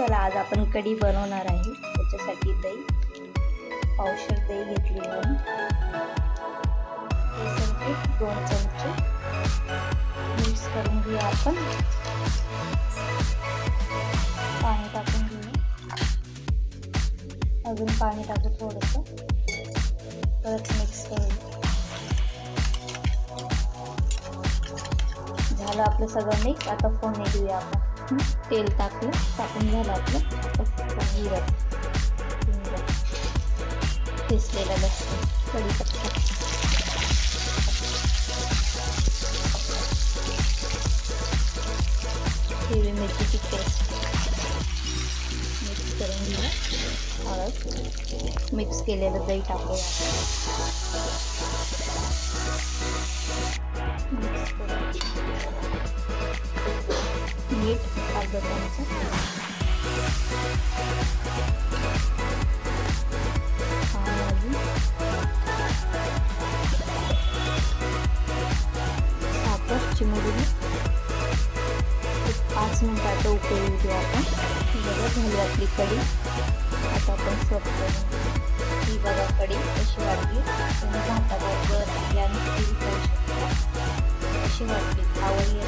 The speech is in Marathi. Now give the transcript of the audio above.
चला आज आपण कढी बनवणार आहे. त्याच्यासाठी दही, पावशेर दही घेतली आहे. बेसन पीठ 2 चमचे मिक्स करून घेऊया आपण. पाणी टाकून घेऊया. अजून पाणी टाकू थोडंसं. परत मिक्स करूया. झालं आपलं सगळं मिक्स. आता फोडणी देऊया आपण. तेल टाकून झालं आपलं. जिरं, ठेचलेला लसूण, कढीपत्ता, हिरवी मिरचीची पेस्ट मिक्स करून घेऊया. हळद, मिक्स केलेलं दही टाकूया. मिक्स करून मीठ अर्धा चमचा, हळद, साखर चिमूटभर. 5 मिनिटाचं उकळू देऊ आपण. बघा झाली आपली कढी. आता आपण सर्व करू. ही बघा कढी कशी वाटली. तुम्ही भाताबरोबर आपल्या खाऊ शकता. कशी वाटली, आवडली